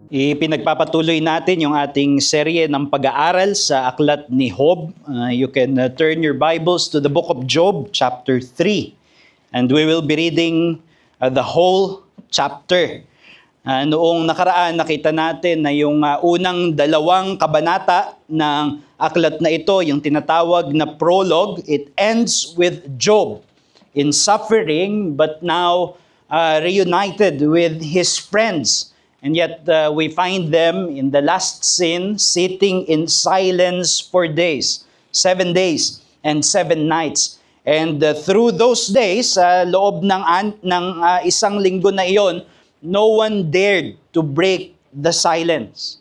Ipinagpapatuloy natin yung ating serye ng pag-aaral sa aklat ni Job. You can turn your Bibles to the book of Job, chapter 3. And we will be reading the whole chapter. Noong nakaraan, nakita natin na yung unang dalawang kabanata ng aklat na ito, yung tinatawag na prologue, it ends with Job in suffering but now reunited with his friends. And yet we find them in the last scene sitting in silence for days, 7 days and 7 nights. And through those days, loob ng isang linggo na iyon, no one dared to break the silence.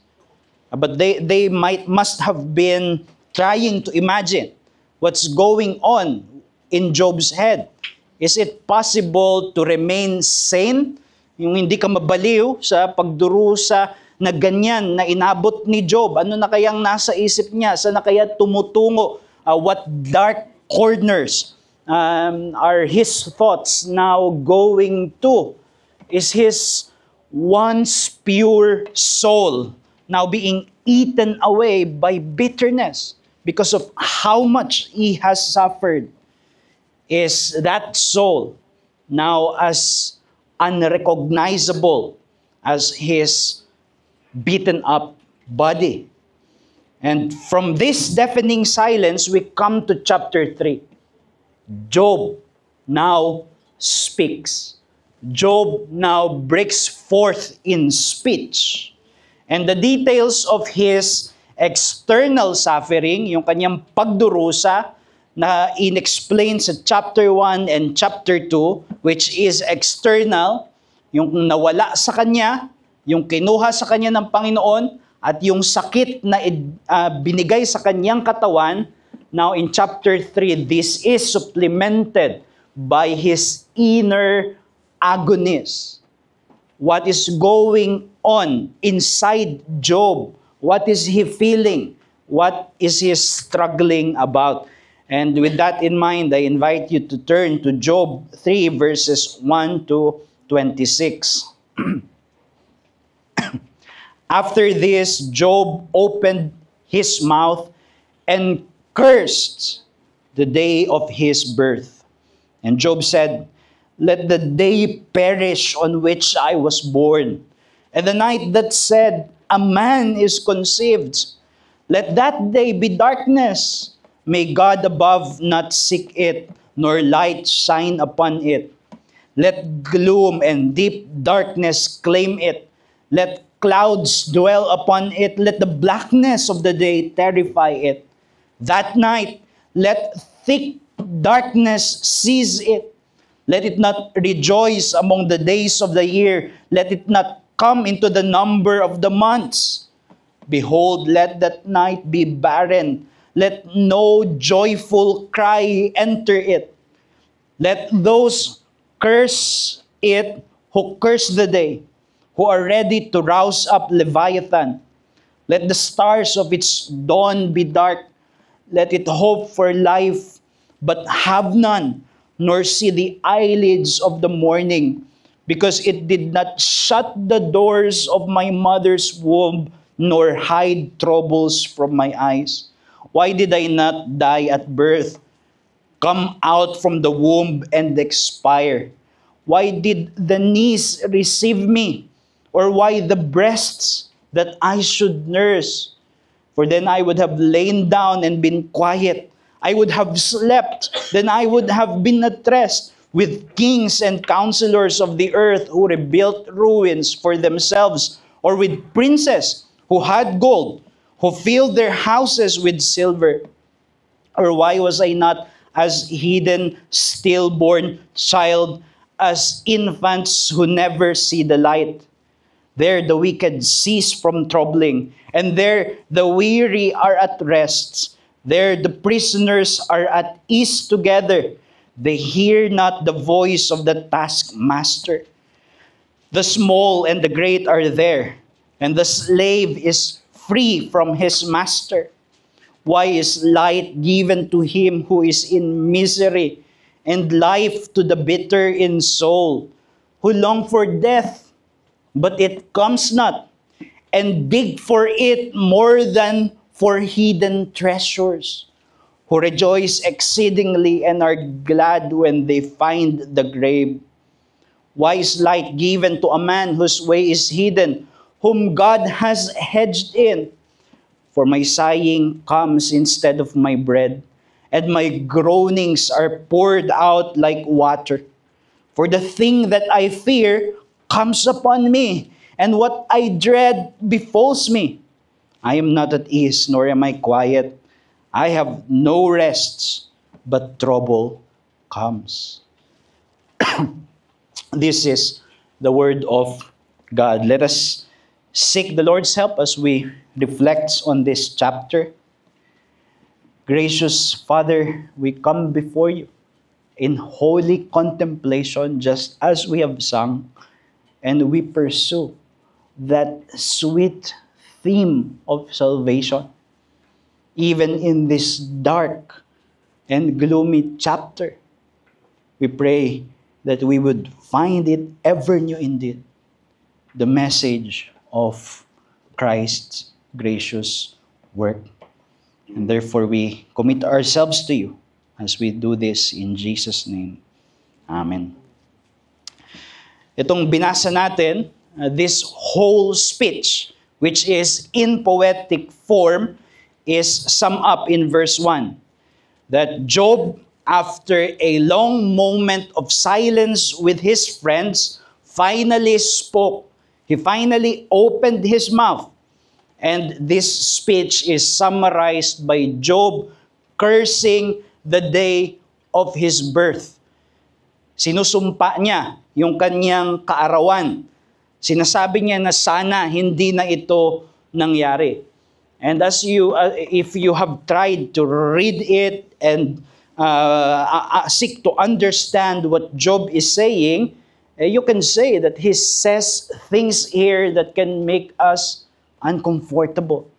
But they must have been trying to imagine what's going on in Job's head. Is it possible to remain sane? Yung hindi ka mabaliw sa pagdurusa na ganyan na inabot ni Job. Ano na kayang nasa isip niya? Saan na kaya tumutungo? What dark corners are his thoughts now going to? Is his once pure soul now being eaten away by bitterness because of how much he has suffered? Is that soul now as unrecognizable as his beaten up body? And from this deafening silence, we come to chapter 3. Job now speaks. Job now breaks forth in speech. And the details of his external suffering, yung kanyang pagdurusa, na in-explain sa chapter 1 and chapter 2, which is external, yung nawala sa kanya, yung kinuha sa kanya ng Panginoon, at yung sakit na binigay sa kanyang katawan. Now in chapter 3, this is supplemented by his inner agonies. What is going on inside Job? What is he feeling? What is he struggling about? And with that in mind, I invite you to turn to Job 3 verses 1 to 26. After this, Job opened his mouth and cursed the day of his birth. And Job said, "Let the day perish on which I was born, and the night that said, a man is conceived. Let that day be darkness. May God above not seek it, nor light shine upon it. Let gloom and deep darkness claim it. Let clouds dwell upon it. Let the blackness of the day terrify it. That night, let thick darkness seize it. Let it not rejoice among the days of the year. Let it not come into the number of the months. Behold, let that night be barren. Let no joyful cry enter it. Let those curse it who curse the day, who are ready to rouse up Leviathan. Let the stars of its dawn be dark. Let it hope for life, but have none, nor see the eyelids of the morning, because it did not shut the doors of my mother's womb, nor hide troubles from my eyes. Why did I not die at birth, come out from the womb and expire? Why did the knees receive me, or why the breasts that I should nurse? For then I would have lain down and been quiet. I would have slept, then I would have been at rest with kings and counselors of the earth who rebuilt ruins for themselves, or with princes who had gold, who filled their houses with silver. Or why was I not as hidden, stillborn child, as infants who never see the light? There the wicked cease from troubling, and there the weary are at rest. There the prisoners are at ease together. They hear not the voice of the taskmaster. The small and the great are there, and the slave is free from his master. Why is light given to him who is in misery, and life to the bitter in soul, who long for death, but it comes not, and dig for it more than for hidden treasures, who rejoice exceedingly and are glad when they find the grave. Why is light given to a man whose way is hidden, whom God has hedged in? For my sighing comes instead of my bread, and my groanings are poured out like water. For the thing that I fear comes upon me, and what I dread befalls me. I am not at ease, nor am I quiet. I have no rests, but trouble comes. This is the word of God. Let us seek the Lord's help as we reflect on this chapter. Gracious Father, we come before you in holy contemplation, just as we have sung, and we pursue that sweet theme of salvation, even in this dark and gloomy chapter. We pray that we would find it ever new indeed, the message of Christ's gracious work. And therefore we commit ourselves to you as we do this in Jesus' name. Amen. Itong binasa natin, this whole speech, which is in poetic form, is summed up in verse 1. That Job, after a long moment of silence with his friends, finally spoke. He finally opened his mouth. And this speech is summarized by Job cursing the day of his birth. Sinusumpa niya yung kanyang kaarawan. Sinasabi niya na sana hindi na ito nangyari. And as if you have tried to read it and seek to understand what Job is saying, you can say that he says things here that can make us uncomfortable.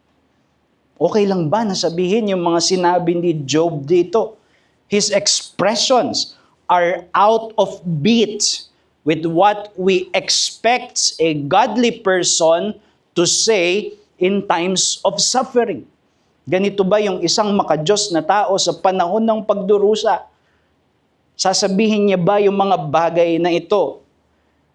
Okay lang ba na sabihin yung mga sinabi ni Job dito? His expressions are out of beat with what we expect a godly person to say in times of suffering. Ganito ba yung isang makadiyos na tao sa panahon ng pagdurusa? Sasabihin niya ba yung mga bagay na ito?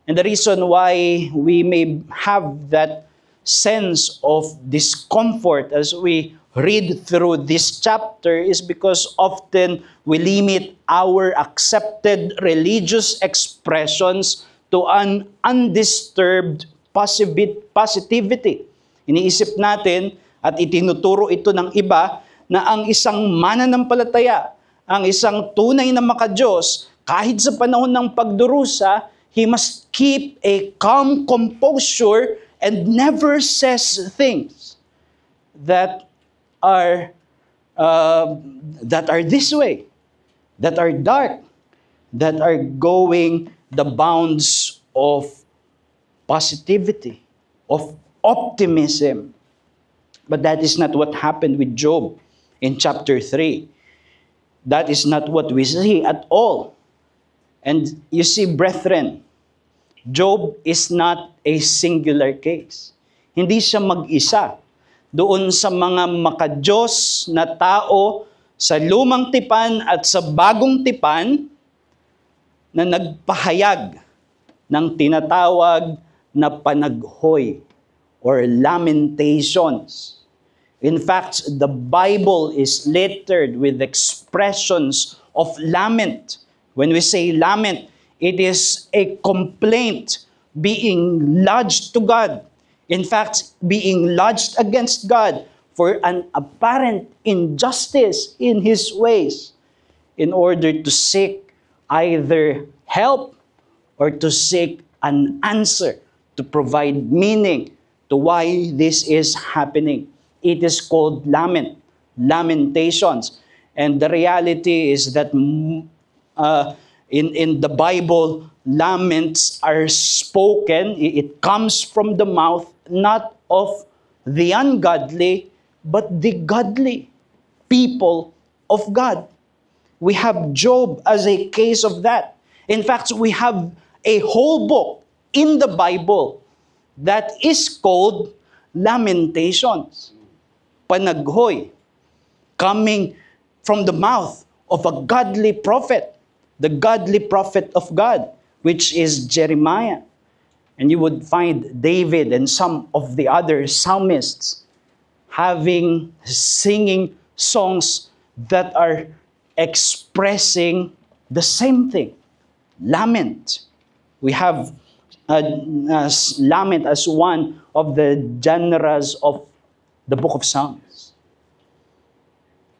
And the reason why we may have that sense of discomfort as we read through this chapter is because often we limit our accepted religious expressions to an undisturbed positivity. Iniisip natin at itinuturo ito ng iba na ang isang mananampalataya, ang isang tunay na makadiyos, kahit sa panahon ng pagdurusa, he must keep a calm composure and never says things that are this way, that are dark, that are going the bounds of positivity, of optimism. But that is not what happened with Job in chapter 3. That is not what we see at all. And you see, brethren, Job is not a singular case. Hindi siya mag-isa. Doon sa mga makadiyos na tao sa lumang tipan at sa bagong tipan na nagpahayag ng tinatawag na panaghoy or lamentations. In fact, the Bible is littered with expressions of lament. When we say lament, it is a complaint being lodged to God. In fact, being lodged against God for an apparent injustice in His ways in order to seek either help or to seek an answer to provide meaning to why this is happening. It is called lamentations. And the reality is that in the Bible, laments are spoken. It comes from the mouth not of the ungodly, but the godly people of God. We have Job as a case of that. In fact, we have a whole book in the Bible that is called lamentations, panaghoy, coming from the mouth of a godly prophet, the godly prophet of God, which is Jeremiah. And you would find David and some of the other psalmists singing songs that are expressing the same thing. Lament. We have lament as one of the genres of the book of Psalms.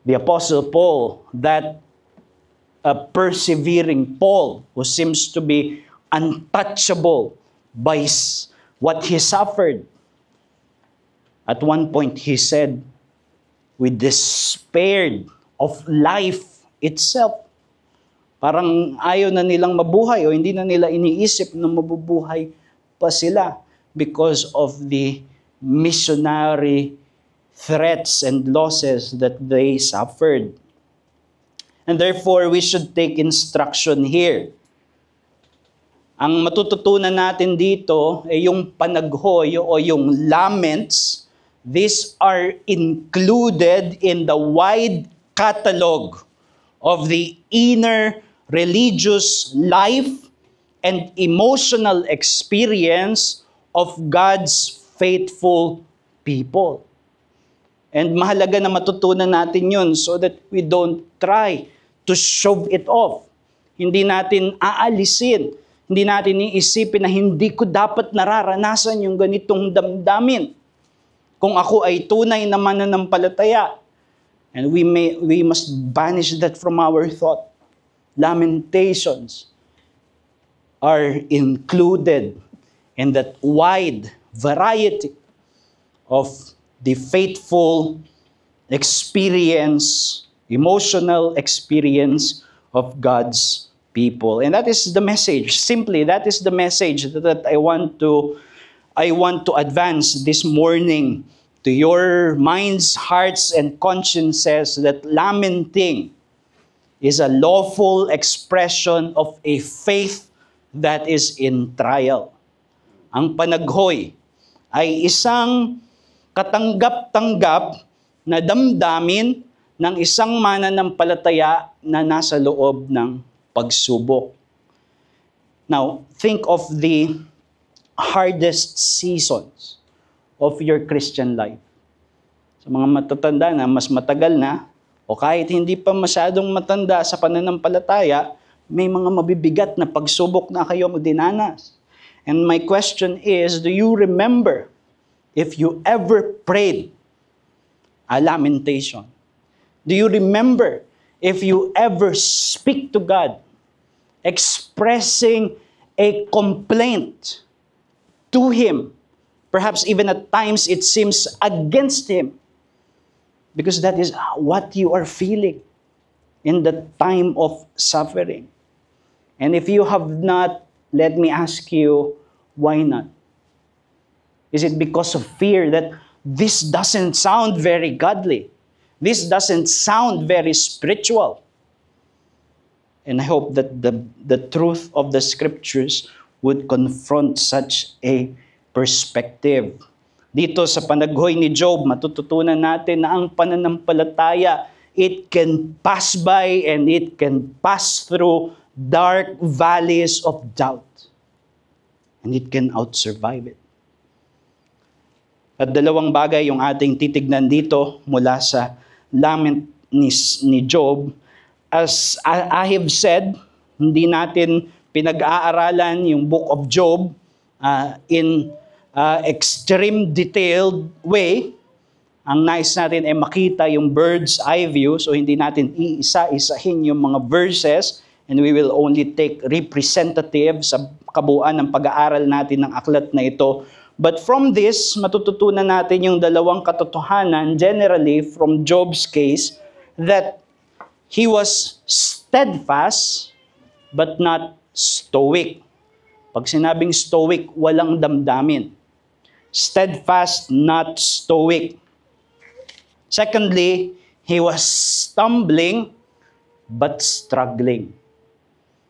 The Apostle Paul, that persevering Paul, who seems to be untouchable by what he suffered. At one point, he said, we despaired of life itself. Parang ayaw na nilang mabuhay o hindi na nila iniisip na mabubuhay pa sila because of the missionary threats and losses that they suffered. And therefore, we should take instruction here. Ang matututunan natin dito ay yung panaghoy o yung laments. These are included in the wide catalog of the inner religious life and emotional experience of God's faithful people. And mahalaga na matutunan natin yun so that we don't try to shove it off. Hindi natin aalisin. Hindi natin iisipin na hindi ko dapat nararanasan yung ganitong damdamin. Kung ako ay tunay na mananampalataya. And we must banish that from our thought. Lamentations are included in that wide variety of the faithful experience, emotional experience of God's people. And that is the message. Simply, that is the message that I want to advance this morning to your minds, hearts, and consciences, that lamenting is a lawful expression of a faith that is in trial. Ang panaghoy ay isang katanggap-tanggap na damdamin ng isang mananampalataya na nasa loob ng pagsubok. Now, think of the hardest seasons of your Christian life. Sa mga matatanda na, mas matagal na, o kahit hindi pa masyadong matanda sa pananampalataya, may mga mabibigat na pagsubok na kayo dinanas. And my question is, do you remember if you ever prayed a lamentation? Do you remember if you ever speak to God, expressing a complaint to Him? Perhaps even at times it seems against Him. Because that is what you are feeling in the time of suffering. And if you have not, let me ask you, why not? Is it because of fear that this doesn't sound very godly? This doesn't sound very spiritual? And I hope that the truth of the scriptures would confront such a perspective. Dito sa panaghoy ni Job, matututunan natin na ang pananampalataya, it can pass by and it can pass through dark valleys of doubt. And it can out-survive it. At dalawang bagay yung ating titignan dito mula sa lament ni Job. As I have said, hindi natin pinag-aaralan yung book of Job in extreme detailed way. Ang nais natin ay makita yung bird's eye view, so hindi natin iisa-isahin yung mga verses, and we will only take representative sa kabuuan ng pag-aaral natin ng aklat na ito. But from this, matututunan natin yung dalawang katotohanan, generally from Job's case, that he was steadfast but not stoic. Pag sinabing stoic, walang damdamin. Steadfast, not stoic. Secondly, he was stumbling but struggling.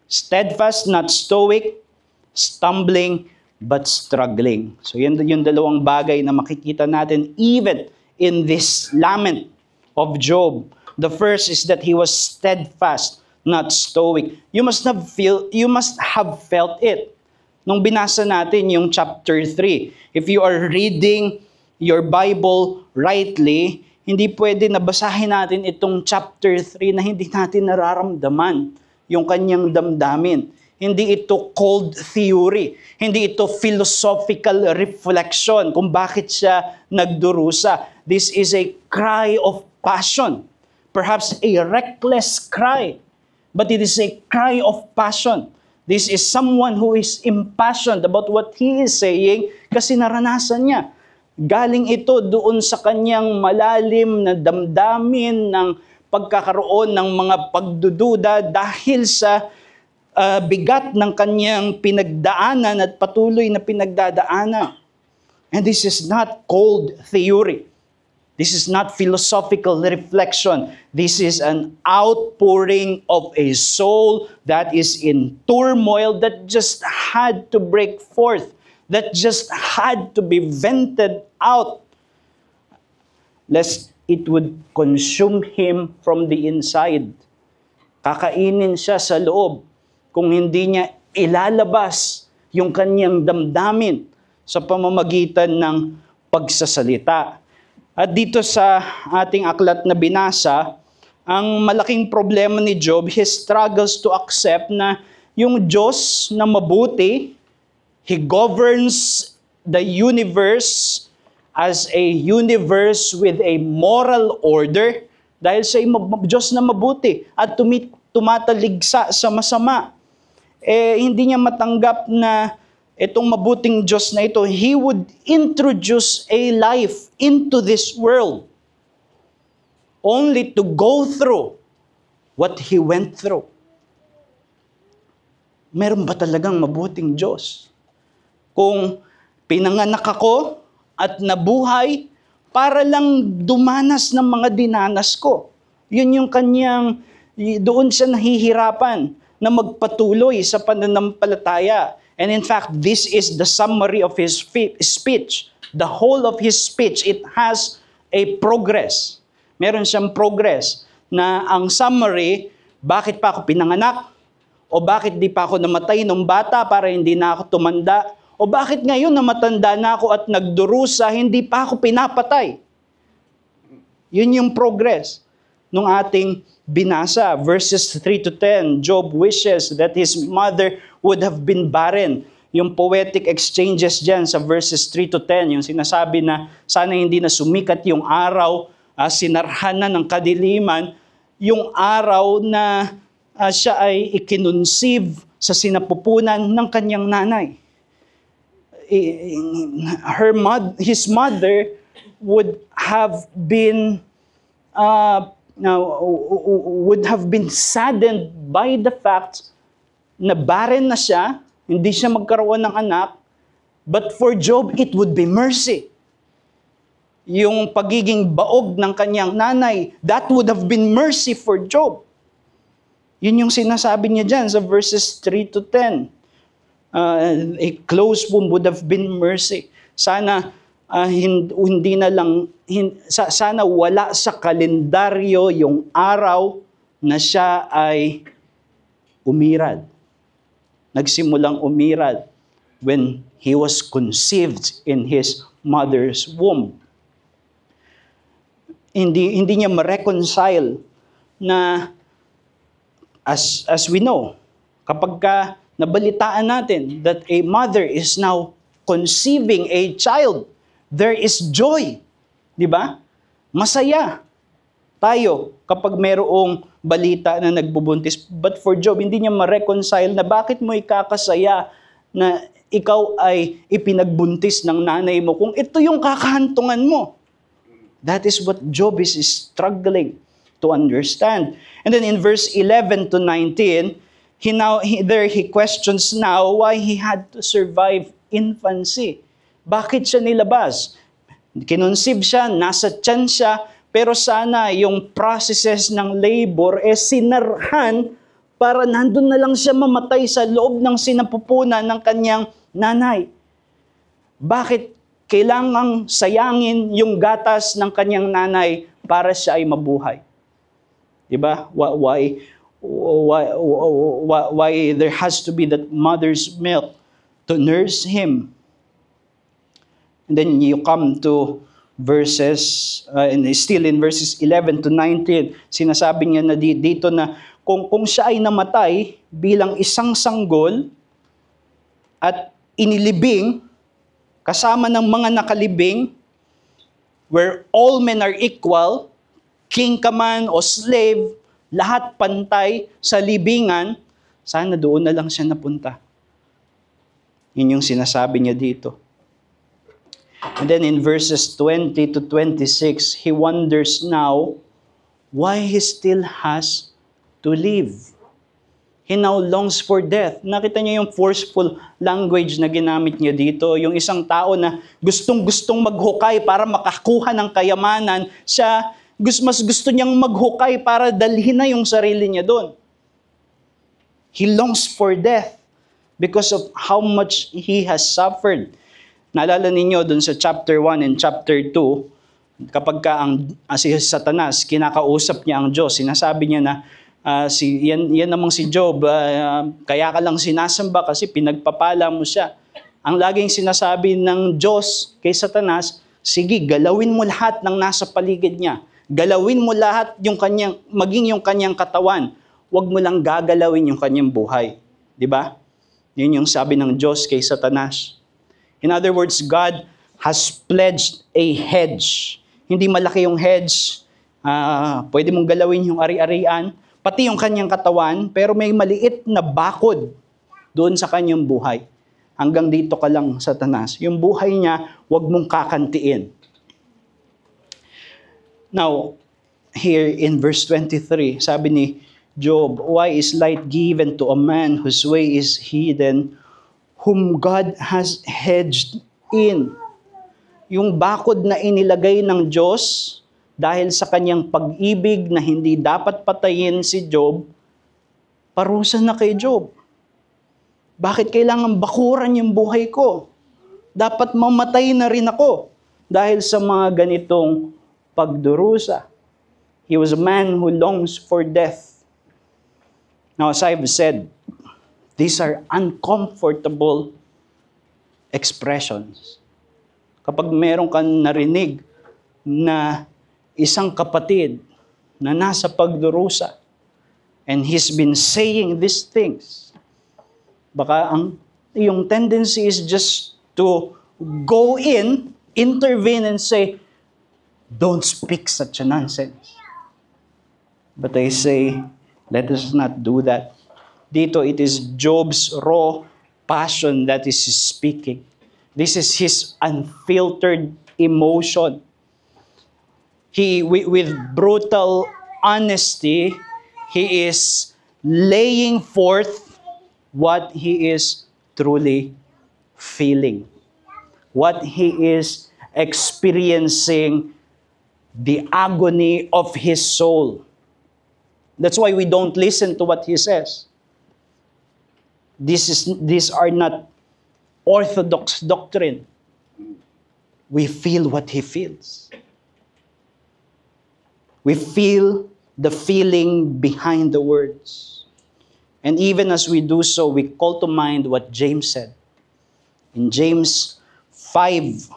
Steadfast, not stoic. Stumbling but struggling. So yan yung dalawang bagay na makikita natin even in this lament of Job. The first is that he was steadfast, not stoic. You must have felt it. Nung binasa natin yung chapter 3, if you are reading your Bible rightly, hindi pwede na basahin natin itong chapter 3 na hindi natin nararamdaman yung kanyang damdamin. Hindi ito cold theory. Hindi ito philosophical reflection kung bakit siya nagdurusa. This is a cry of passion. Perhaps a reckless cry. But it is a cry of passion. This is someone who is impassioned about what he is saying kasi naranasan niya. Galing ito doon sa kanyang malalim na damdamin ng pagkakaroon ng mga pagdududa dahil sa bigat ng kanyang pinagdaanan at patuloy na pinagdadaanan. And this is not cold theory. This is not philosophical reflection. This is an outpouring of a soul that is in turmoil, that just had to break forth, that just had to be vented out, lest it would consume him from the inside. Kakainin siya sa loob kung hindi niya ilalabas yung kanyang damdamin sa pamamagitan ng pagsasalita. At dito sa ating aklat na binasa, ang malaking problema ni Job, he struggles to accept na yung Diyos na mabuti, He governs the universe as a universe with a moral order dahil siya ay Diyos na mabuti at tumataligsa sa masama. Hindi niya matanggap na itong mabuting Diyos na ito, He would introduce a life into this world only to go through what He went through. Meron ba talagang mabuting Diyos? Kung pinanganak ako at nabuhay para lang dumanas ng mga dinanas ko. Yun yung kanyang, doon siya nahihirapan na magpatuloy sa pananampalataya. And in fact, this is the summary of his speech. The whole of his speech, it has a progress. Meron siyang progress na ang summary, bakit pa ako pinanganak? O bakit di pa ako namatay nung bata para hindi na ako tumanda? O bakit ngayon na matanda na ako at nagdurusa, hindi pa ako pinapatay? Yun yung progress nung ating binasa. Verses 3 to 10, Job wishes that his mother would have been barren. Yung poetic exchanges dyan sa verses 3 to 10, yung sinasabi na sana hindi na sumikat yung araw, sinarhana ng kadiliman, yung araw na siya ay ikinunsib sa sinapupunan ng kanyang nanay. His mother would have been saddened by the fact na barren na siya, hindi siya magkaroon ng anak, but for Job, it would be mercy. Yung pagiging baog ng kanyang nanay, that would have been mercy for Job. Yun yung sinasabi niya dyan sa verses 3 to 10. A closed womb would have been mercy. Sana sana wala sa kalendaryo yung araw na siya ay umirad. Nagsimulang umirad when he was conceived in his mother's womb. Hindi niya ma-reconcile na as we know, kapag nabalitaan natin that a mother is now conceiving a child, there is joy. Di ba? Masaya tayo kapag mayroong balita na nagbubuntis. But for Job, hindi niya ma-reconcile na bakit mo ikakasaya na ikaw ay ipinagbuntis ng nanay mo kung ito yung kakahantungan mo. That is what Job is struggling to understand. And then in verse 11 to 19, he questions now why he had to survive infancy. Bakit siya nilabas? Kinunsib siya, nasa tiyan siya, pero sana yung processes ng labor sinarhan para nandun na lang siya mamatay sa loob ng sinapupunan ng kanyang nanay. Bakit kailangang sayangin yung gatas ng kanyang nanay para siya ay mabuhay? Diba? Why there has to be that mother's milk to nurse him? And then you come to verses, and still in verses 11 to 19, sinasabi niya na dito na kung siya ay namatay bilang isang sanggol at inilibing kasama ng mga nakalibing, where all men are equal, king ka man o slave, lahat pantay sa libingan, sana doon na lang siya napunta. Yun yung sinasabi niya dito. And then in verses 20 to 26, he wonders now why he still has to live. He now longs for death. Nakita niyo yung forceful language na ginamit niya dito. Yung isang tao na gustong-gustong maghukay para makakuha ng kayamanan, siya mas gusto niyang maghukay para dalhin na yung sarili niya doon. He longs for death because of how much he has suffered. Naalala ninyo dun sa chapter 1 and chapter 2, kapag si Satanas, kinakausap niya ang Diyos, sinasabi niya na, yan namang si Job, kaya ka lang sinasamba kasi pinagpapala mo siya. Ang laging sinasabi ng Diyos kay Satanas, sige, galawin mo lahat ng nasa paligid niya. Galawin mo lahat maging yung kanyang katawan. Huwag mo lang gagalawin yung kanyang buhay. Diba? Yun yung sabi ng Diyos kay Satanas. In other words, God has pledged a hedge. Hindi malaki yung hedge. Pwede mong galawin yung ari-arian, pati yung kanyang katawan, pero may maliit na bakod doon sa kanyang buhay. Hanggang dito ka lang, Satanas. Yung buhay niya, huwag mong kakantiin. Now, here in verse 23, sabi ni Job, why is light given to a man whose way is hidden, whom God has hedged in? Yung bakod na inilagay ng Diyos dahil sa kanyang pag-ibig na hindi dapat patayin si Job, parusa na kay Job. Bakit kailangan bakuran yung buhay ko? Dapat mamatay na rin ako dahil sa mga ganitong pagdurusa. He was a man who longs for death. Now, as I've said, these are uncomfortable expressions. Kapag meron kang narinig na isang kapatid na nasa pagdurusa and he's been saying these things, baka yung tendency is just to go in, intervene and say, don't speak such a nonsense. But I say, let us not do that. Dito, it is Job's raw passion that is speaking. This is his unfiltered emotion. With brutal honesty, he is laying forth what he is truly feeling. What he is experiencing, the agony of his soul. That's why we don't listen to what he says. These are not orthodox doctrine. We feel what he feels. We feel the feeling behind the words. And even as we do so, we call to mind what James said. In James 5,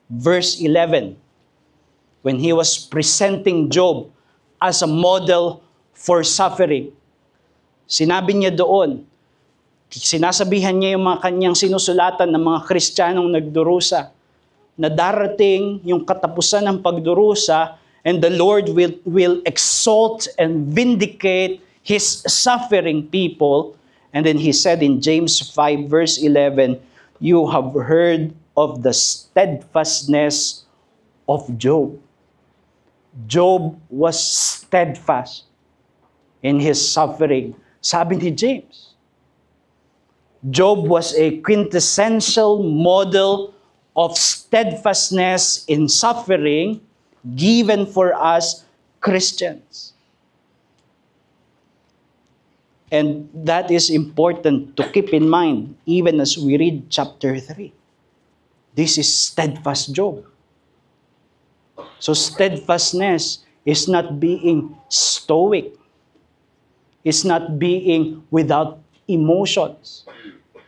verse 11, when he was presenting Job as a model for suffering, sinabi niya doon, sinasabihan niya yung mga kanyang sinusulatan ng mga Kristiyanong nagdurusa, na darating yung katapusan ng pagdurusa, and the Lord will exalt and vindicate His suffering people. And then he said in James 5 verse 11, you have heard of the steadfastness of Job. Job was steadfast in his suffering. Sabi ni James, Job was a quintessential model of steadfastness in suffering given for us Christians. And that is important to keep in mind even as we read chapter 3. This is steadfast Job. So steadfastness is not being stoic. It's not being without emotions.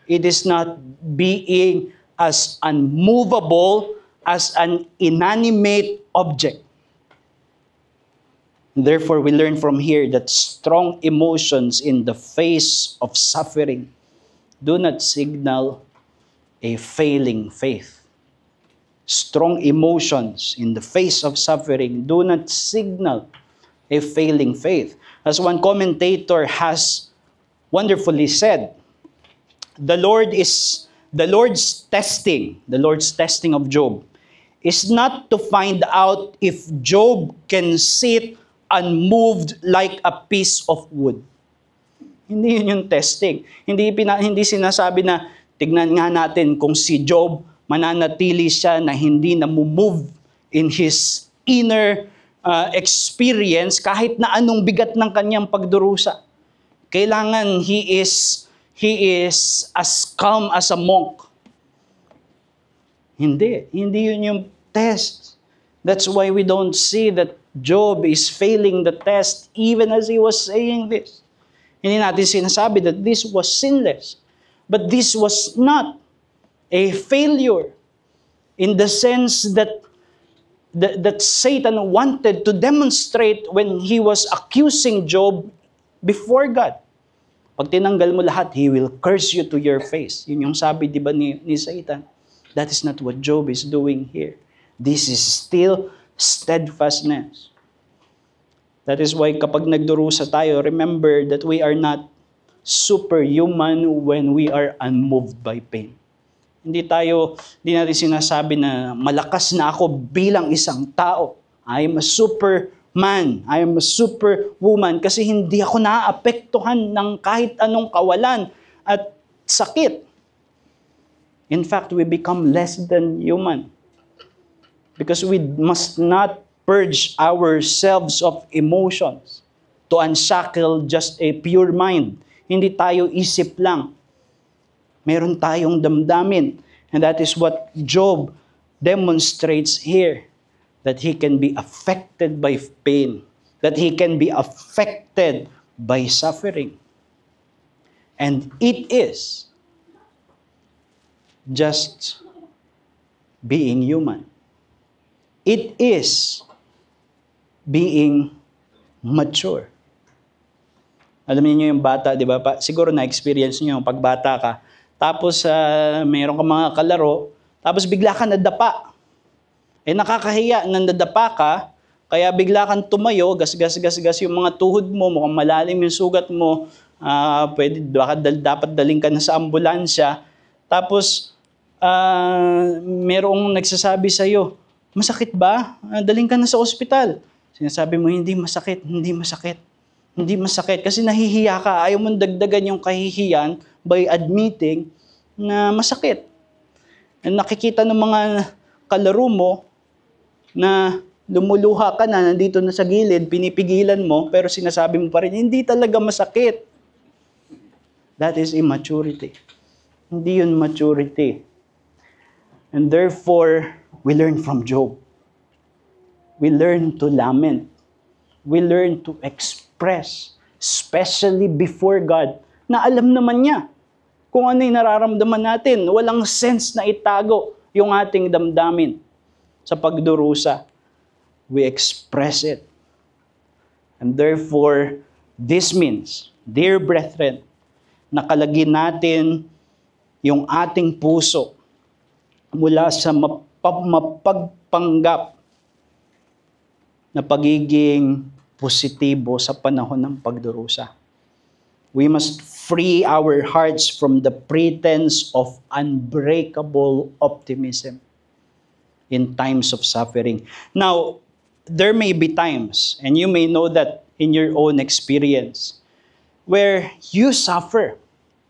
It is not being as unmovable as an inanimate object. Therefore, we learn from here that strong emotions in the face of suffering do not signal a failing faith. Strong emotions in the face of suffering do not signal a failing faith. As one commentator has wonderfully said, the Lord's testing of Job is not to find out if Job can sit unmoved like a piece of wood. Hindi yun yung testing. Hindi sinasabi na tignan nga natin kung si Job mananatili siya na hindi na-move in his inner experience kahit na anong bigat ng kanyang pagdurusa. Kailangan he is as calm as a monk. Hindi yun yung test. That's why we don't see that Job is failing the test even as he was saying this. Hindi natin sinasabi that this was sinless. But this was not a failure in the sense that Satan wanted to demonstrate when he was accusing Job before God. Pag tinanggal mo lahat, he will curse you to your face. Yun yung sabi, di ba, ni Satan. That is not what Job is doing here. This is still steadfastness. That is why kapag nagdurusa tayo, remember that we are not superhuman when we are unmoved by pain. Hindi natin sinasabi na malakas na ako bilang isang tao. I am a superman. I am a superwoman. Kasi hindi ako naaapektuhan ng kahit anong kawalan at sakit. In fact, we become less than human. Because we must not purge ourselves of emotions to unshackle just a pure mind. Hindi tayo isip lang. Meron tayong damdamin. And that is what Job demonstrates here. That he can be affected by pain. That he can be affected by suffering. And it is just being human. It is being mature. Alam niyo yung bata, di ba? Siguro na-experience niyo yung pagbata ka. Tapos mayroon ka mga kalaro, tapos bigla ka nadapa. Nakakahiya na nadapa ka, kaya bigla kang tumayo, gas yung mga tuhod mo, mukhang malalim yung sugat mo, dapat daling ka na sa ambulansya. Tapos merong nagsasabi sa'yo, masakit ba? Daling ka na sa ospital. Sinasabi mo, hindi masakit. Hindi masakit kasi nahihiya ka. Ayaw mong dagdagan yung kahihiyan by admitting na masakit. And nakikita ng mga kalaro mo na lumuluha ka na, nandito na sa gilid, pinipigilan mo, pero sinasabi mo pa rin, hindi talaga masakit. That is immaturity. Hindi yun maturity. And therefore, we learn from Job. We learn to lament. We learn to express, especially before God, na alam naman niya kung ano yung nararamdaman natin. Walang sense na itago yung ating damdamin sa pagdurusa. We express it. And therefore, this means, dear brethren, nakalagin natin yung ating puso mula sa mapagpanggap na pagiging positibo sa panahon ng pagdurusa. We must free our hearts from the pretense of unbreakable optimism in times of suffering. Now, there may be times, and you may know that in your own experience, where you suffer.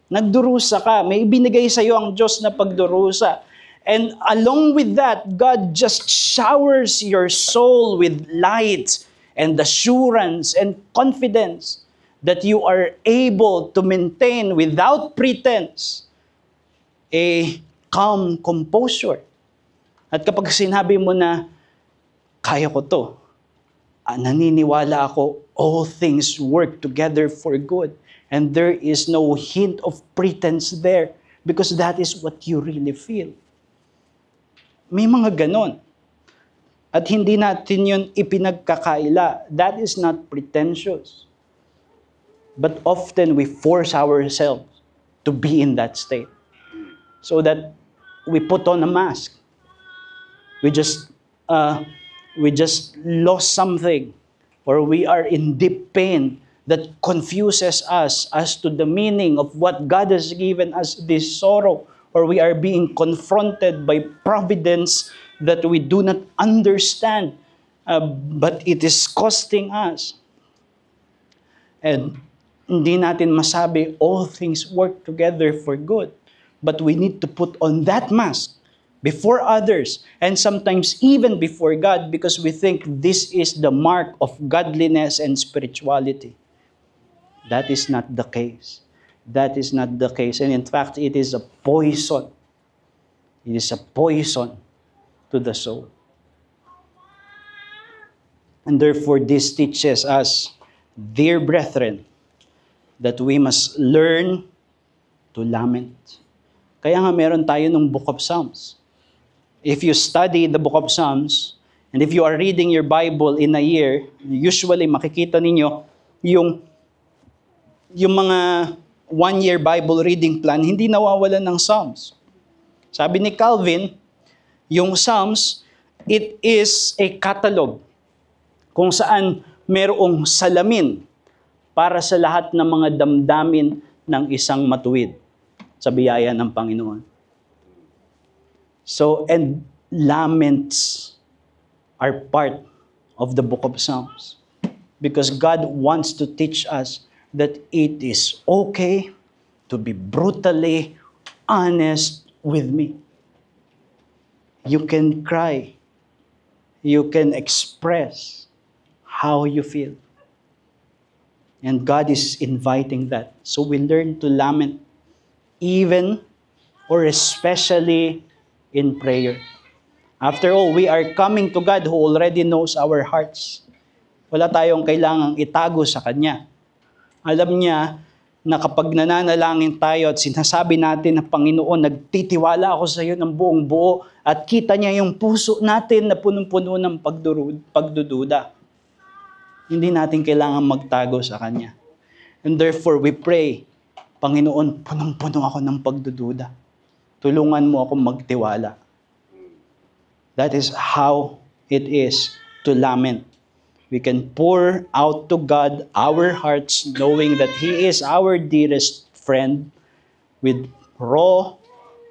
Nagdurusa ka, may binigay sa iyo ang Diyos na pagdurusa. And along with that, God just showers your soul with light and assurance and confidence that you are able to maintain without pretense a calm composure At kapag sinabi mo na, kaya ko to, naniniwala ako, all things work together for good. And there is no hint of pretense there because that is what you really feel. May mga ganon. At hindi natin yun ipinagkakaila. That is not pretentious. But often we force ourselves to be in that state. So that we put on a mask. We just lost something. Or we are in deep pain that confuses us as to the meaning of what God has given us this sorrow. Or we are being confronted by providence that we do not understand, but it is costing us. And hindi natin masabi, all things work together for good. But we need to put on that mask before others, and sometimes even before God, because we think this is the mark of godliness and spirituality. That is not the case. That is not the case. And in fact, it is a poison. It is a poison to the soul. And therefore, this teaches us, dear brethren, that we must learn to lament. Kaya nga meron tayo ng Book of Psalms. If you study the Book of Psalms, and if you are reading your Bible in a year, usually makikita ninyo yung mga one-year Bible reading plan, hindi nawawalan ng Psalms. Sabi ni Calvin, yung Psalms, it is a catalog kung saan merong salamin para sa lahat ng mga damdamin ng isang matuwid sa biyaya ng Panginoon. So, and laments are part of the Book of Psalms because God wants to teach us that it is okay to be brutally honest with me. You can cry. You can express how you feel. And God is inviting that. So we learn to lament even or especially in prayer. After all, we are coming to God who already knows our hearts. Wala tayong kailangang itago sa Kanya. Alam niya na kapag nananalangin tayo at sinasabi natin na Panginoon, nagtitiwala ako sa iyo ng buong buo at kita niya yung puso natin na punong-puno ng pagdududa. Hindi natin kailangan magtago sa Kanya. And therefore, we pray, Panginoon, punong-puno ako ng pagdududa. Tulungan mo akong magtiwala. That is how it is to lament. We can pour out to God our hearts knowing that He is our dearest friend with raw,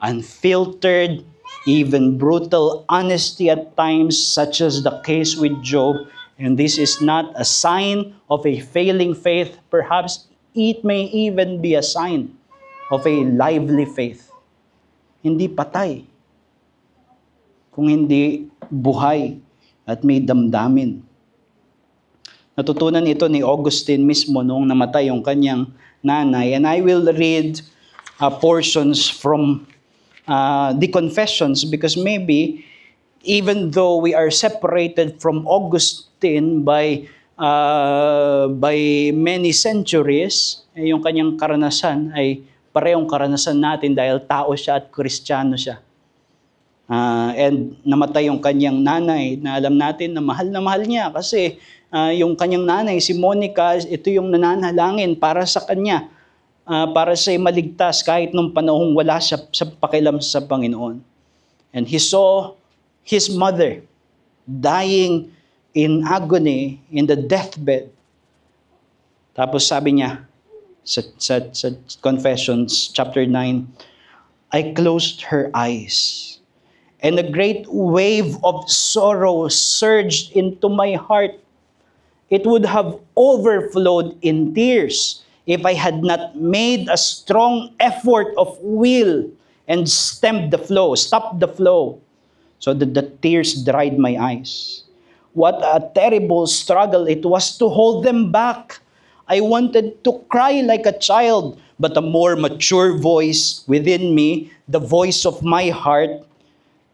unfiltered, even brutal honesty at times, such as the case with Job. And this is not a sign of a failing faith. Perhaps it may even be a sign of a lively faith. Hindi patay, kung hindi buhay at may damdamin. Natutunan ito ni Augustine mismo noong namatay yung kanyang nanay. And I will read portions from the Confessions because maybe even though we are separated from Augustine by many centuries, yung kanyang karanasan ay parehong karanasan natin dahil tao siya at Kristiyano siya. And namatay yung kanyang nanay na alam natin na mahal niya kasi yung kanyang nanay, si Monica, ito yung nananalangin para sa kanya, para siya maligtas kahit nung panahong wala siya sa pakialam sa Panginoon. And he saw his mother dying in agony in the deathbed. Tapos sabi niya sa Confessions chapter 9, I closed her eyes, and a great wave of sorrow surged into my heart. It would have overflowed in tears if I had not made a strong effort of will and stopped the flow, so that the tears dried my eyes. What a terrible struggle it was to hold them back. I wanted to cry like a child, but a more mature voice within me, the voice of my heart,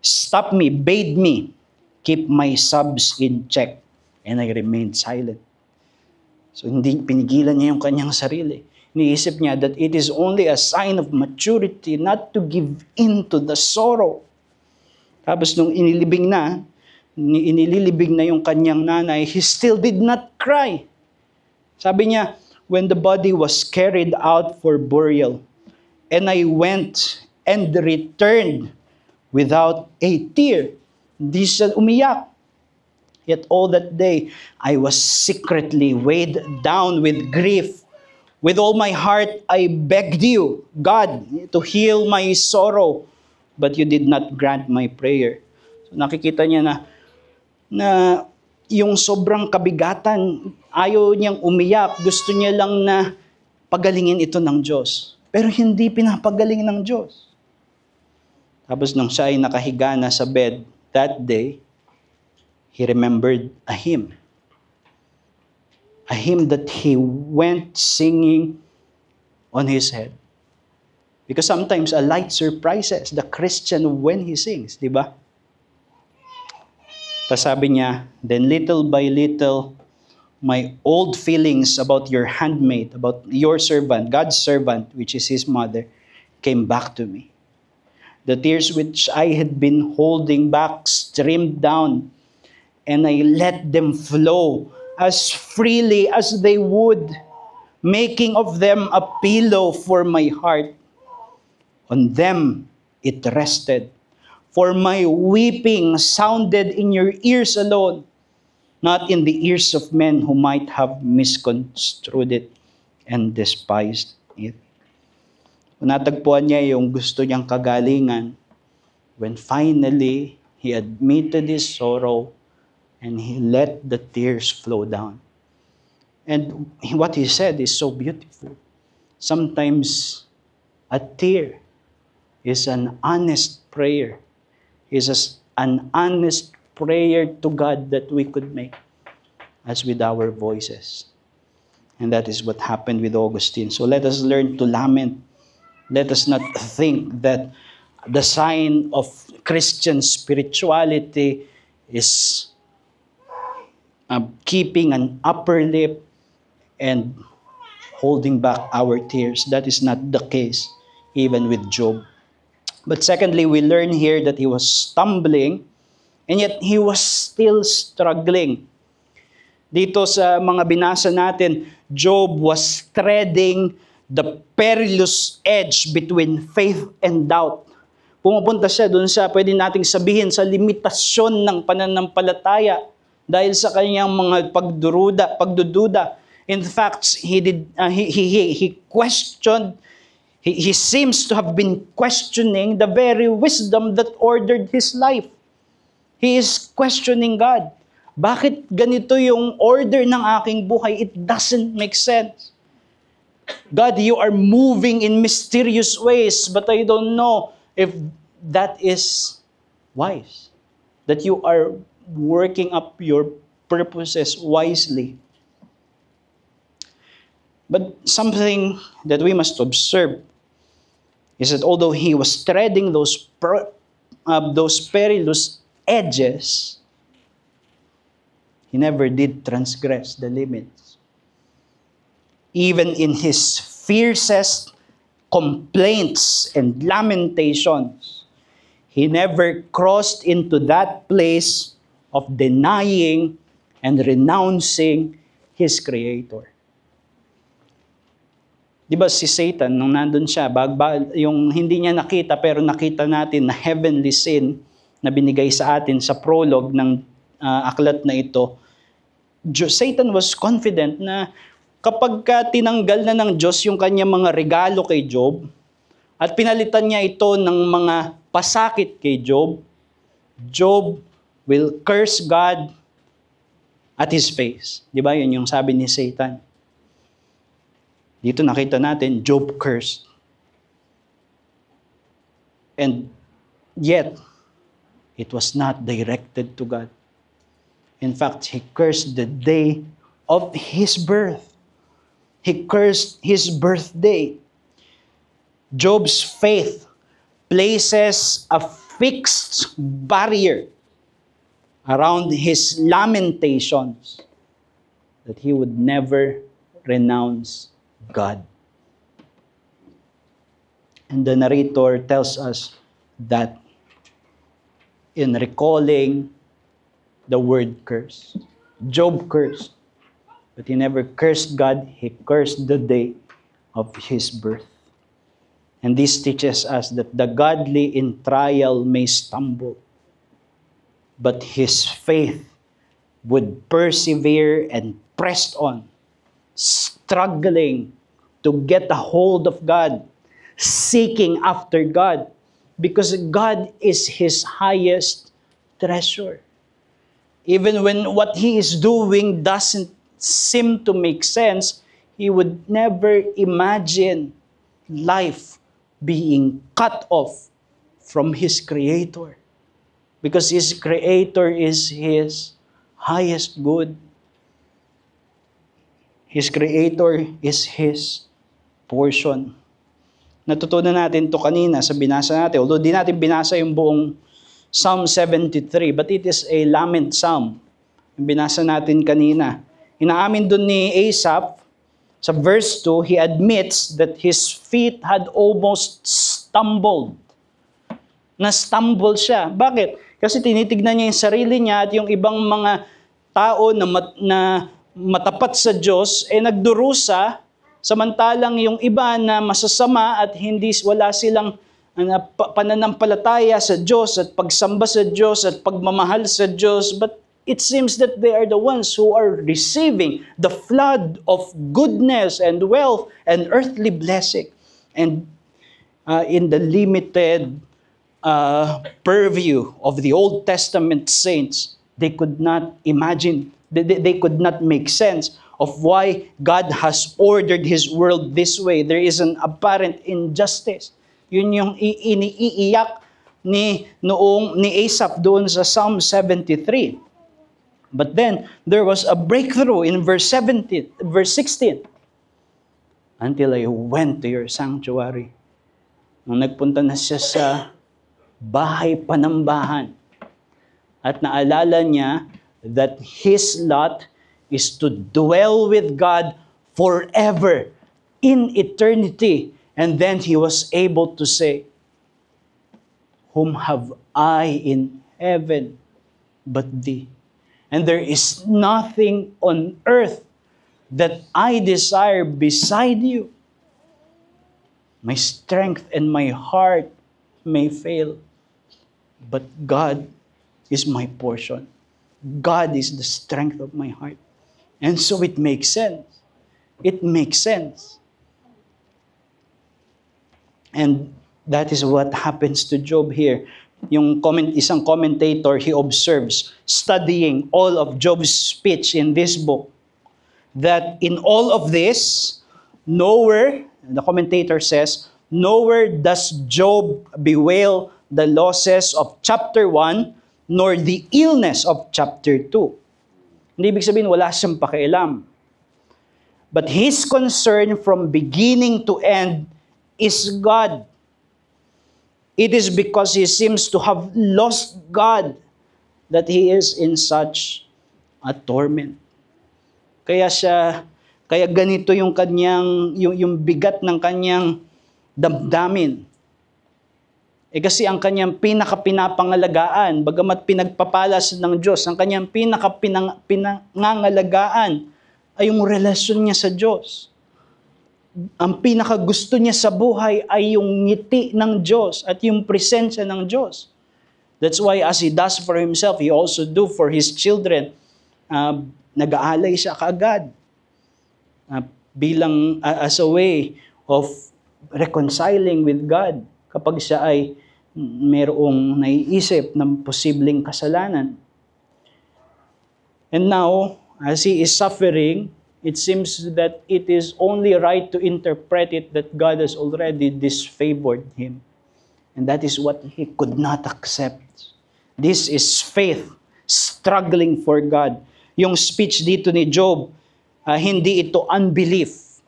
stopped me, bade me keep my subs in check, and I remained silent. So hindi pinigilan niya yung kanyang sarili. Iniisip niya that it is only a sign of maturity not to give in to the sorrow. Tapos nung inilibing na yung kanyang nanay, he still did not cry. Sabi niya, when the body was carried out for burial, and I went and returned without a tear. Hindi siya umiyak. Yet all that day, I was secretly weighed down with grief. With all my heart, I begged you, God, to heal my sorrow, but you did not grant my prayer. So nakikita niya na yung sobrang kabigatan, ayaw niyang umiyak, gusto niya lang na pagalingin ito ng Diyos. Pero hindi pinapagaling ng Diyos. Tapos nung siya ay nakahiga na sa bed that day, he remembered a hymn. A hymn that he went singing on his head. Because sometimes a light surprises the Christian when he sings, di ba? Tapos sabi niya, then little by little, my old feelings about your handmaid, about your servant, God's servant, which is his mother, came back to me. The tears which I had been holding back streamed down, and I let them flow as freely as they would, making of them a pillow for my heart. On them it rested, for my weeping sounded in your ears alone, not in the ears of men who might have misconstrued it and despised it. Natagpuan niya yung gusto niyang kagalingan when finally he admitted his sorrow and he let the tears flow down. And what he said is so beautiful. Sometimes a tear is an honest prayer. Is an honest prayer to God that we could make as with our voices. And that is what happened with Augustine. So let us learn to lament. Let us not think that the sign of Christian spirituality is keeping an upper lip and holding back our tears. That is not the case, even with Job. But secondly, we learn here that he was stumbling, and yet he was still struggling. Dito sa mga binasa natin, Job was treading the perilous edge between faith and doubt. Pumupunta siya doon sa, pwede nating sabihin, sa limitasyon ng pananampalataya dahil sa kanyang mga pagdududa. In fact, he questioned, he seems to have been questioning the very wisdom that ordered his life. He is questioning God. Bakit ganito yung order ng aking buhay? It doesn't make sense. God, you are moving in mysterious ways, but I don't know if that is wise. That you are working up your purposes wisely. But something that we must observe is that although he was treading those perilous edges, he never did transgress the limits. Even in his fiercest complaints and lamentations, he never crossed into that place of denying and renouncing his Creator. Di ba si Satan, nung nandun siya, yung hindi niya nakita pero nakita natin na heavenly sin na binigay sa atin sa prologue ng aklat na ito, Satan was confident na kapag tinanggal na ng Diyos yung kanyang mga regalo kay Job at pinalitan niya ito ng mga pasakit kay Job, Job will curse God at his face. Di ba? Yun yung sabi ni Satan. Dito nakita natin, Job cursed. And yet, it was not directed to God. In fact, he cursed the day of his birth. He cursed his birthday. Job's faith places a fixed barrier around his lamentations that he would never renounce God. And the narrator tells us that in recalling the word curse, Job cursed, but he never cursed God, he cursed the day of his birth. And this teaches us that the godly in trial may stumble, but his faith would persevere and press on, struggling to get a hold of God, seeking after God, because God is his highest treasure. Even when what he is doing doesn't seem to make sense, he would never imagine life being cut off from his Creator, because his Creator is his highest good. His Creator is his portion. Natutunan natin to kanina sa binasa natin, although di natin binasa yung buong Psalm 73, but it is a lament psalm. Yung binasa natin kanina. Inaamin dun ni Asaph, sa verse 2, he admits that his feet had almost stumbled. Na-stumble siya. Bakit? Kasi tinitignan niya yung sarili niya at yung ibang mga tao na matapat sa Diyos, nagdurusa, samantalang yung iba na masasama at wala silang pananampalataya sa Diyos at pagsamba sa Diyos at pagmamahal sa Diyos. But it seems that they are the ones who are receiving the flood of goodness and wealth and earthly blessing. And in the limited purview of the Old Testament saints, they could not imagine, they could not make sense of why God has ordered His world this way. There is an apparent injustice. Yun yung iniiyak ni Asaph doon sa Psalm 73. But then, there was a breakthrough in verse 16. Until I went to your sanctuary. Nung nagpunta na siya sa bahay panambahan. At naalala niya that his lot is to dwell with God forever in eternity. And then he was able to say, whom have I in heaven but thee? And there is nothing on earth that I desire beside you. My strength and my heart may fail, but God is my portion. God is the strength of my heart. And so it makes sense. It makes sense. And that is what happens to Job here. Isang commentator, he observes, studying all of Job's speech in this book, that in all of this, nowhere, the commentator says, nowhere does Job bewail the losses of chapter 1, nor the illness of chapter 2. Hindi ibig sabihin, wala siyang pakialam. But his concern from beginning to end is God. It is because he seems to have lost God that he is in such a torment. Kaya ganito yung yung bigat ng kanyang damdamin. Kasi ang kanyang pinakapinapangalagaan, bagamat pinagpapalas ng Diyos, ang kanyang pinangangalagaan ay yung relasyon niya sa Diyos. Ang pinakagusto niya sa buhay ay yung ngiti ng Diyos at yung presensya ng Diyos. That's why as he does for himself, he also do for his children. Nag-aalay siya kaagad bilang as a way of reconciling with God kapag siya ay mayroong naiisip ng posibleng kasalanan. And now, as he is suffering, it seems that it is only right to interpret it that God has already disfavored him. And that is what he could not accept. This is faith struggling for God. Yung speech dito ni Job, hindi ito unbelief.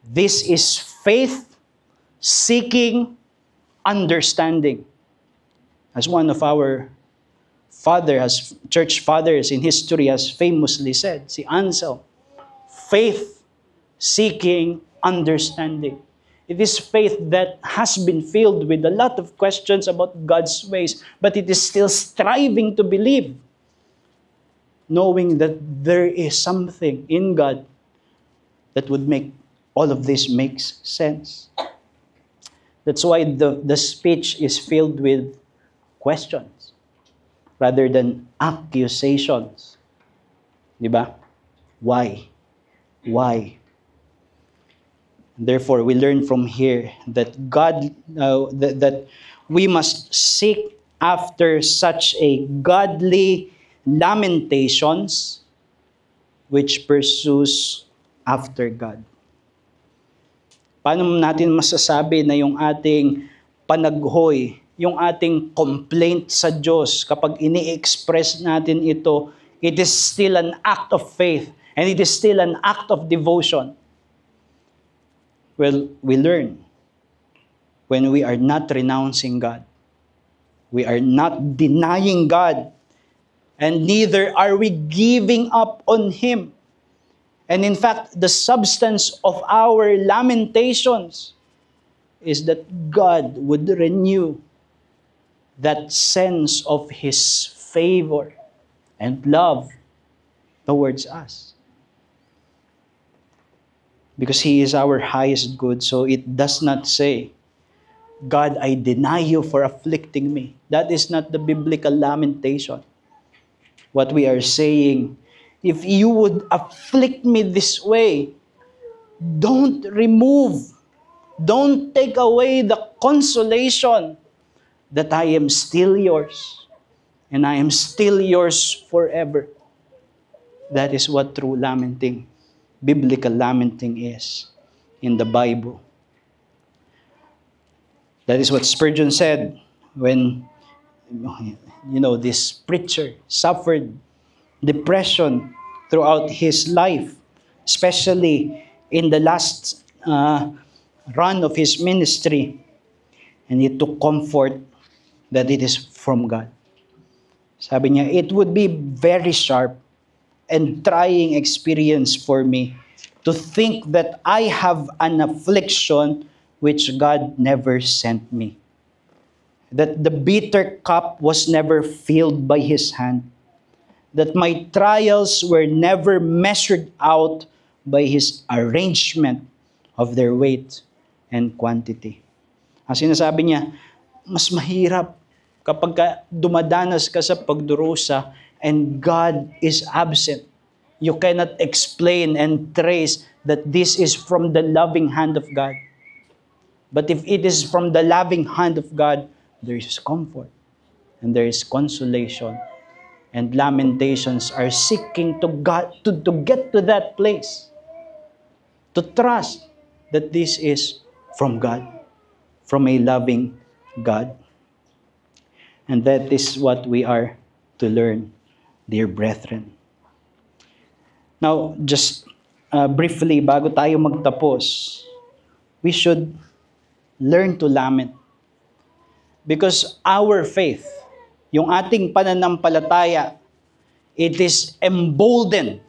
This is faith seeking understanding. As one of our church fathers in history has famously said, si Ansel, faith seeking understanding. It is faith that has been filled with a lot of questions about God's ways, but it is still striving to believe, knowing that there is something in God that would make all of this makes sense. That's why the speech is filled with questions rather than accusations. Diba? Why? Why? Therefore, we learn from here that that we must seek after such a godly lamentations which pursues after God. Paano natin masasabi na yung ating panaghoy, yung ating complaint sa Diyos, kapag ini-express natin ito, it is still an act of faith and it is still an act of devotion? Well, we learn when we are not renouncing God, we are not denying God, and neither are we giving up on Him. And in fact, the substance of our lamentations is that God would renew that sense of His favor and love towards us. Because He is our highest good, so it does not say, God, I deny you for afflicting me. That is not the biblical lamentation. What we are saying, if you would afflict me this way, don't remove, don't take away the consolation that I am still yours, and I am still yours forever. That is what true lamenting, biblical lamenting is in the Bible. That is what Spurgeon said when, this preacher suffered depression throughout his life, especially in the last run of his ministry. And he took comfort that it is from God. Sabi niya, it would be very sharp and trying experience for me to think that I have an affliction which God never sent me. That the bitter cup was never filled by His hand. That my trials were never measured out by His arrangement of their weight and quantity. Ang sinasabi niya, mas mahirap kapag dumadanas ka sa pagdurusa and God is absent. You cannot explain and trace that this is from the loving hand of God. But if it is from the loving hand of God, there is comfort and there is consolation. And lamentations are seeking to get to that place. To trust that this is from God, from a loving God. And that is what we are to learn, dear brethren. Now, just briefly, bago tayo magtapos, we should learn to lament. Because our faith, yung ating pananampalataya, it is emboldened.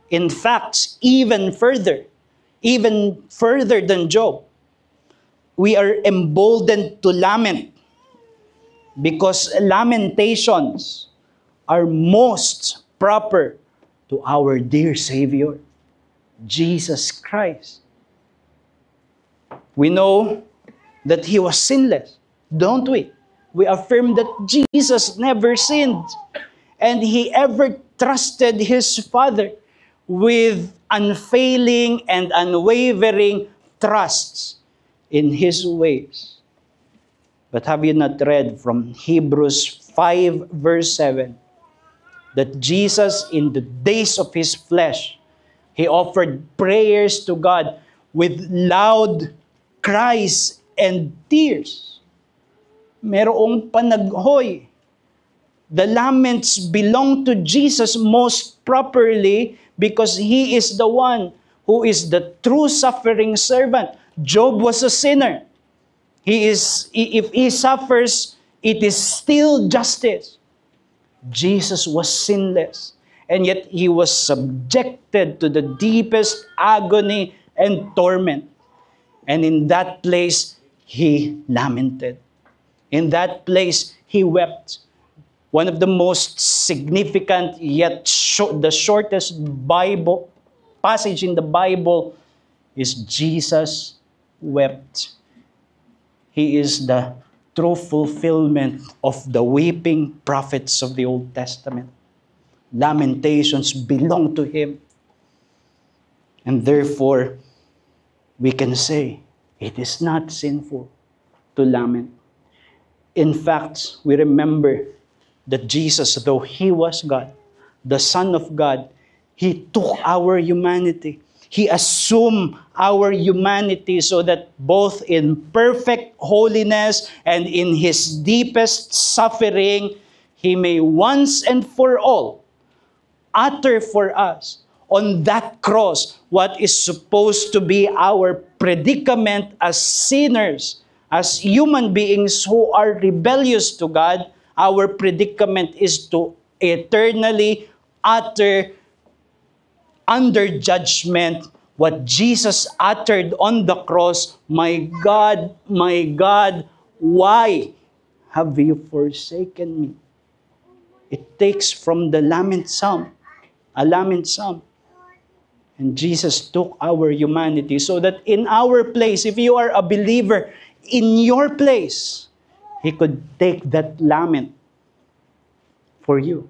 In fact, even further than Job, we are emboldened to lament. Because lamentations are most proper to our dear Savior, Jesus Christ. We know that He was sinless, don't we? We affirm that Jesus never sinned, and He ever trusted His Father with unfailing and unwavering trusts in His ways. But have you not read from Hebrews 5 verse 7 that Jesus in the days of His flesh, He offered prayers to God with loud cries and tears. Merong panaghoy. The laments belong to Jesus most properly because He is the one who is the true suffering servant. Job was a sinner. If he suffers it is still justice. Jesus was sinless, and yet he was subjected to the deepest agony and torment. And in that place, he lamented. In that place, he wept. One of the most significant yet the shortest Bible passage in the Bible is Jesus wept. He is the true fulfillment of the weeping prophets of the Old Testament. Lamentations belong to him. And therefore, we can say it is not sinful to lament. In fact, we remember that Jesus, though he was God, the Son of God, he took our humanity. He assumed our humanity so that both in perfect holiness and in his deepest suffering, he may once and for all utter for us on that cross what is supposed to be our predicament as sinners, as human beings who are rebellious to God. Our predicament is to eternally utter under judgment what Jesus uttered on the cross. My God, why have you forsaken me? It takes from the lament psalm, a lament psalm. And Jesus took our humanity so that in our place, if you are a believer, in your place, he could take that lament for you.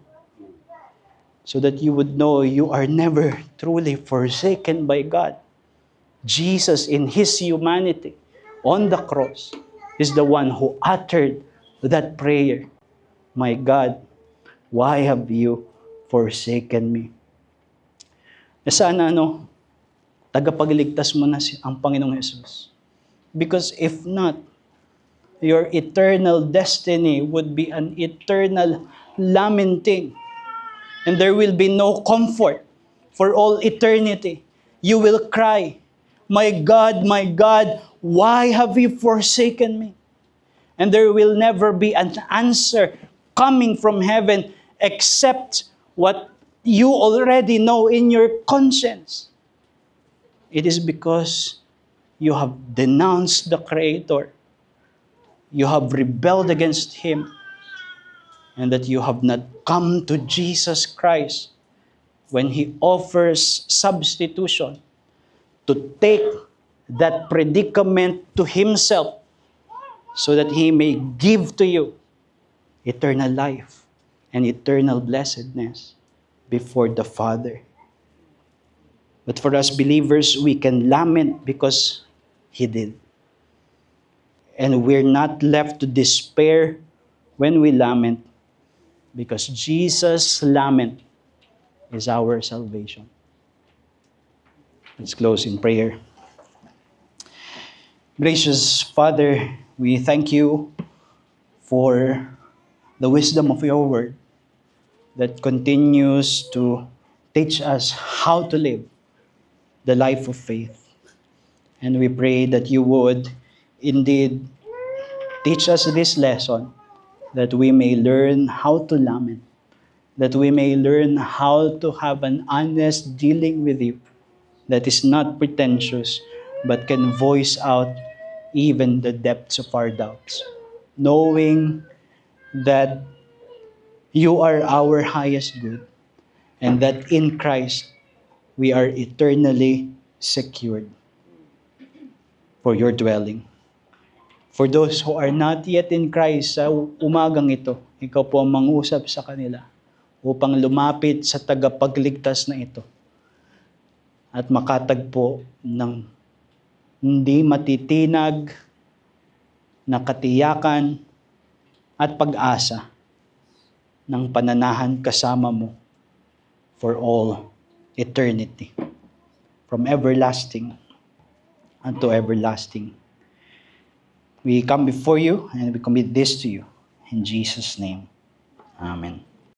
So that you would know you are never truly forsaken by God. Jesus, in his humanity, on the cross, is the one who uttered that prayer. My God, why have you forsaken me? Sana tagapagligtas mo na ang Panginoong Jesus. Because if not, your eternal destiny would be an eternal lamenting. And there will be no comfort for all eternity. You will cry, my God, why have you forsaken me? And there will never be an answer coming from heaven except what you already know in your conscience. It is because you have denounced the Creator. You have rebelled against him. And that you have not come to Jesus Christ when he offers substitution to take that predicament to himself so that he may give to you eternal life and eternal blessedness before the Father. But for us believers, we can lament because he did. And we're not left to despair when we lament, because Jesus' lament is our salvation. Let's close in prayer. Gracious Father, we thank you for the wisdom of your word that continues to teach us how to live the life of faith. And we pray that you would indeed teach us this lesson, that we may learn how to lament, that we may learn how to have an honest dealing with you that is not pretentious, but can voice out even the depths of our doubts, knowing that you are our highest good, and that in Christ we are eternally secured for your dwelling. For those who are not yet in Christ, sa umagang ito, ikaw po ang mangusap sa kanila upang lumapit sa tagapagligtas na ito at makatagpo ng hindi matitinag na katiyakan at pag-asa ng pananahan kasama mo for all eternity, from everlasting unto everlasting. We come before you and we commit this to you. In Jesus' name, amen.